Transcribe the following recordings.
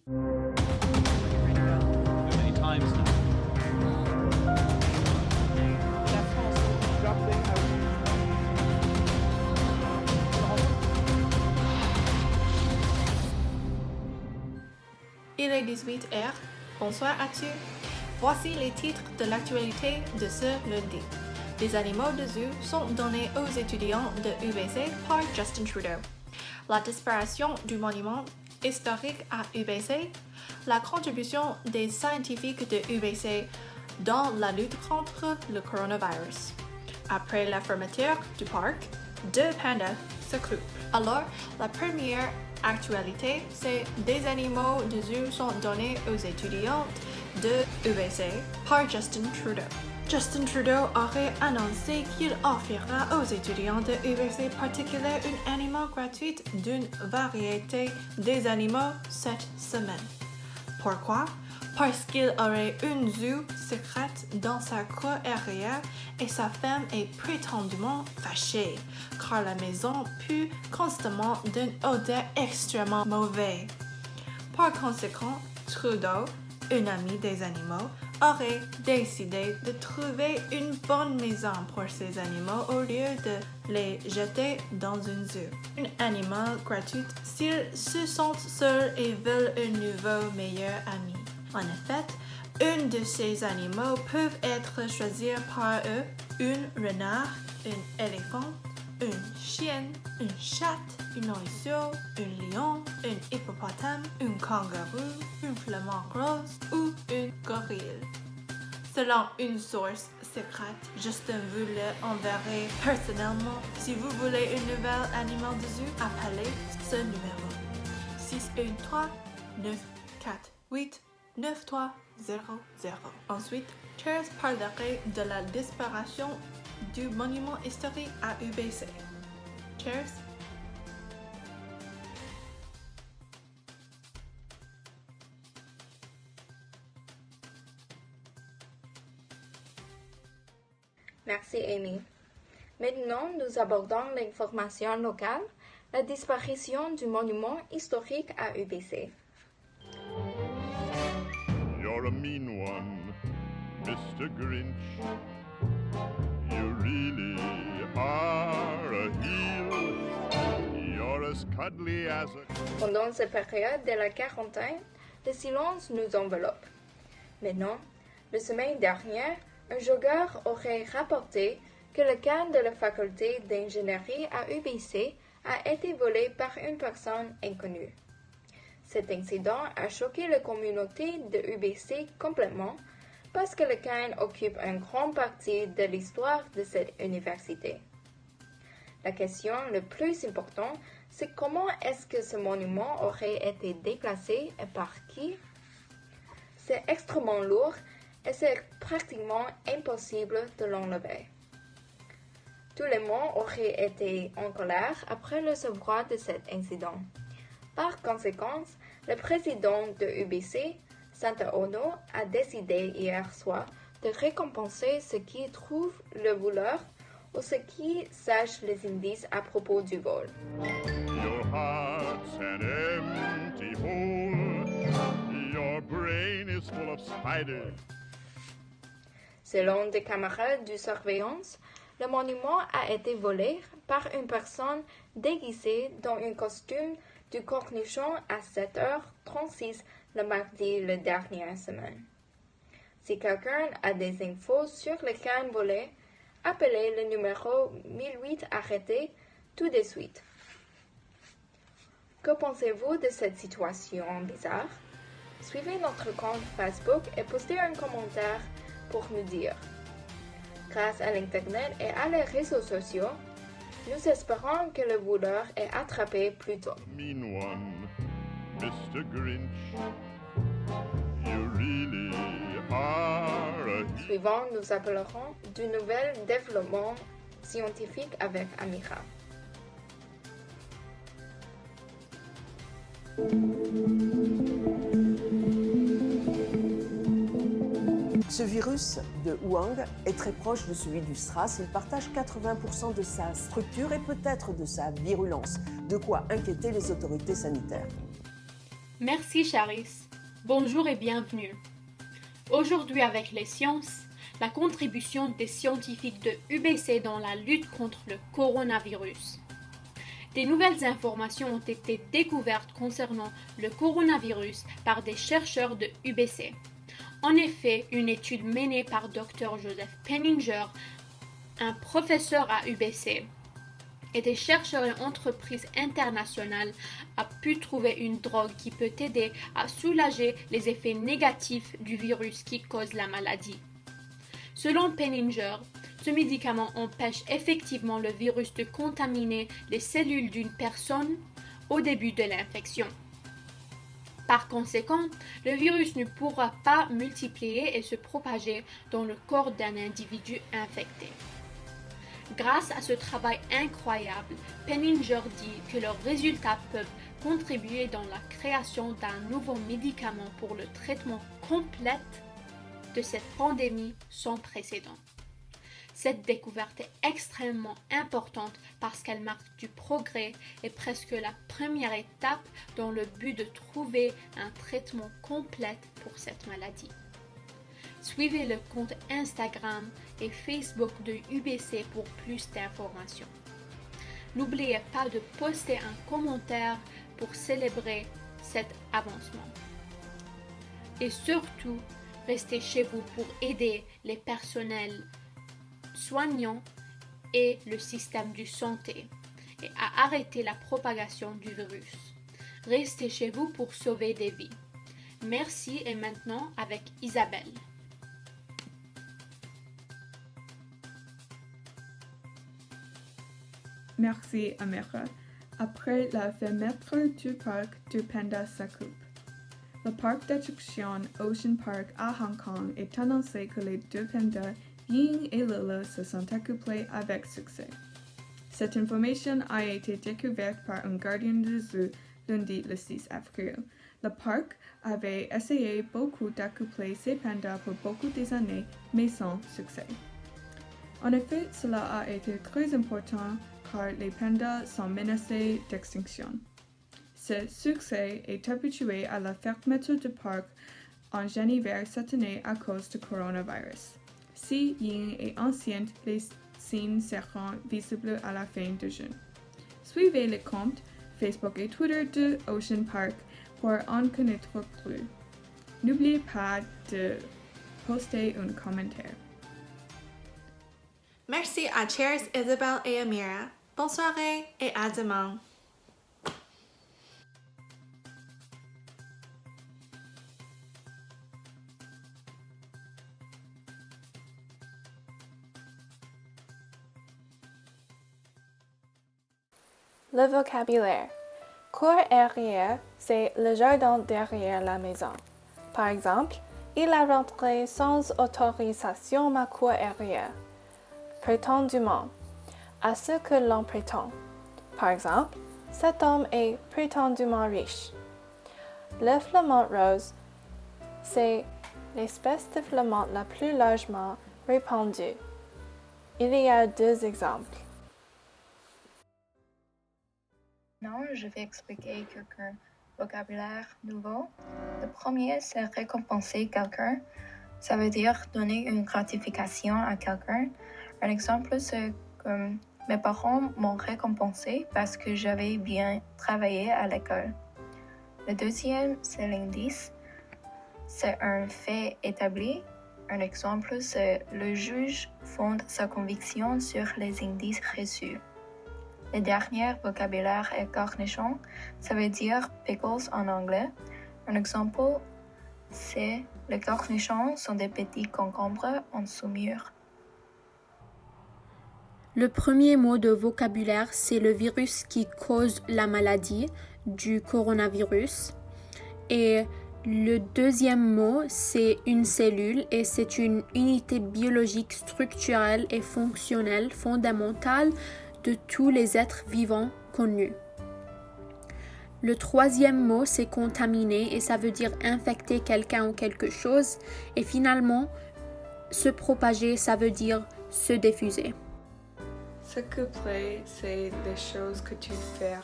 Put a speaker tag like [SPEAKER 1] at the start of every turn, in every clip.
[SPEAKER 1] Too many times now.
[SPEAKER 2] La France dropping out.
[SPEAKER 3] Il est 18h. Bonsoir à tous. Voici les titres de l'actualité de ce lundi. Les animaux de zoo sont donnés aux étudiants de UBC par Justin Trudeau. La disparition du monument historique à UBC. La contribution des scientifiques de UBC dans la lutte contre le coronavirus. Après la fermeture du parc, 2 pandas se groupent. Alors, la première actualité, c'est des animaux de zoo sont donnés aux étudiants de UBC par Justin Trudeau. Justin Trudeau aurait annoncé qu'il offrira aux étudiants de UBC particulier un animal gratuit d'une variété des animaux cette semaine. Pourquoi? Parce qu'il aurait une zoo secrète dans sa cour arrière et sa femme est prétendument fâchée car la maison pue constamment d'une odeur extrêmement mauvaise. Par conséquent, Trudeau, un ami des animaux, aurait décidé de trouver une bonne maison pour ces animaux au lieu de les jeter dans une zoo. Un animal gratuit s'ils se sentent seuls et veulent un nouveau meilleur ami. En effet, un de ces animaux peut être choisi par eux, un renard, un éléphant, une chienne, une chatte, un oiseau, un lion, un hippopotame, un kangourou, un flamand rose ou un gorille. Selon une source secrète, Justin vous l'enverrait personnellement. Si vous voulez un nouvel animal de zoo, appelez ce numéro 613 948 9300. Ensuite, Charles parlerait de la disparition du monument historique à UBC. Charles?
[SPEAKER 4] Merci Amy. Maintenant, nous abordons l'information locale, la disparition du monument historique à UBC.
[SPEAKER 5] You're a mean one, Mr. Grinch. You really are a heel. You're as cuddly as a...
[SPEAKER 4] Pendant cette période de la quarantaine, le silence nous enveloppe. Maintenant, la semaine dernière, un joggeur aurait rapporté que le camp de la faculté d'ingénierie à UBC a été volé par une personne inconnue. Cet incident a choqué la communauté de UBC complètement parce que le camp occupe une grande partie de l'histoire de cette université. La question la plus importante, c'est comment est-ce que ce monument aurait été déplacé et par qui? C'est extrêmement lourd et c'est pratiquement impossible de l'enlever. Tout le monde aurait été en colère après le savoir de cet incident. Par conséquent, le président de UBC, Santa Ono, a décidé hier soir de récompenser ceux qui trouvent le voleur ou ceux qui sachent les indices à propos du vol.
[SPEAKER 5] Your heart's an empty hole. Your brain is full of spiders.
[SPEAKER 4] Selon des camarades de surveillance, le monument a été volé par une personne déguisée dans un costume du cornichon à 7h36 le mardi la dernière semaine. Si quelqu'un a des infos sur le camp volé, appelez le numéro 1008 arrêté tout de suite. Que pensez-vous de cette situation bizarre? Suivez notre compte Facebook et postez un commentaire pour nous dire. Grâce à l'Internet et à les réseaux sociaux, nous espérons que le voleur est attrapé plus tôt.
[SPEAKER 5] Mean one, Mr. Grinch. You really are a...
[SPEAKER 4] Suivant, nous appellerons du nouvel développement scientifique avec Amira.
[SPEAKER 6] Ce virus de Wuhan est très proche de celui du SRAS. Il partage 80% de sa structure et peut-être de sa virulence, de quoi inquiéter les autorités sanitaires.
[SPEAKER 7] Merci Charis. Bonjour et bienvenue. Aujourd'hui avec les sciences, la contribution des scientifiques de UBC dans la lutte contre le coronavirus. Des nouvelles informations ont été découvertes concernant le coronavirus par des chercheurs de UBC. En effet, une étude menée par Dr Joseph Penninger, un professeur à UBC, et des chercheurs et entreprises internationales a pu trouver une drogue qui peut aider à soulager les effets négatifs du virus qui cause la maladie. Selon Penninger, ce médicament empêche effectivement le virus de contaminer les cellules d'une personne au début de l'infection. Par conséquent, le virus ne pourra pas multiplier et se propager dans le corps d'un individu infecté. Grâce à ce travail incroyable, Penninger dit que leurs résultats peuvent contribuer dans la création d'un nouveau médicament pour le traitement complet de cette pandémie sans précédent. Cette découverte est extrêmement importante parce qu'elle marque du progrès et presque la première étape dans le but de trouver un traitement complet pour cette maladie. Suivez le compte Instagram et Facebook de UBC pour plus d'informations. N'oubliez pas de poster un commentaire pour célébrer cet avancement. Et surtout, restez chez vous pour aider les personnels soignants et le système de santé et à arrêter la propagation du virus. Restez chez vous pour sauver des vies. Merci et maintenant avec Isabelle.
[SPEAKER 8] Merci Amira. Après la fermeture du parc du Panda s'occupe. Le parc d'attraction Ocean Park à Hong Kong est annoncé que les deux pandas Ying et Lila se sont accouplés avec succès. Cette information a été découverte par un gardien de zoo lundi le 6 avril. Le parc avait essayé beaucoup d'accoupler ces pandas pour beaucoup des années, mais sans succès. En effet, cela a été très important car les pandas sont menacés d'extinction. Ce succès est habitué à la fermeture du parc en janvier cette année à cause du coronavirus. Si Ying est enceinte, les signes seront visibles à la fin de juin. Suivez les comptes Facebook et Twitter de Ocean Park pour en connaître plus. N'oubliez pas de poster un commentaire.
[SPEAKER 3] Merci à Cheers, Isabelle et Amira. Bonne soirée et à demain.
[SPEAKER 9] Le vocabulaire. Cour arrière, c'est le jardin derrière la maison. Par exemple, il a rentré sans autorisation ma cour arrière. Prétendument, à ce que l'on prétend. Par exemple, cet homme est prétendument riche. Le flamant rose, c'est l'espèce de flamant la plus largement répandue. Il y a 2 exemples.
[SPEAKER 4] Maintenant, je vais expliquer quelques vocabulaires nouveaux. Le premier, c'est récompenser quelqu'un. Ça veut dire donner une gratification à quelqu'un. Un exemple, c'est comme mes parents m'ont récompensé parce que j'avais bien travaillé à l'école. Le deuxième, c'est l'indice. C'est un fait établi. Un exemple, c'est le juge fonde sa conviction sur les indices reçus. Le dernier vocabulaire est cornichon. Ça veut dire pickles en anglais. Un exemple, c'est les cornichons sont des petits concombres en saumure.
[SPEAKER 7] Le premier mot de vocabulaire, c'est le virus qui cause la maladie du coronavirus. Et le deuxième mot, c'est une cellule et c'est une unité biologique structurelle et fonctionnelle fondamentale de tous les êtres vivants connus. Le troisième mot, c'est contaminer et ça veut dire infecter quelqu'un ou quelque chose. Et finalement, se propager, ça veut dire se diffuser.
[SPEAKER 8] Ce couplet, c'est les choses que tu fais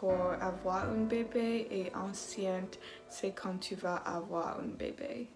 [SPEAKER 8] pour avoir un bébé et enceinte, c'est quand tu vas avoir un bébé.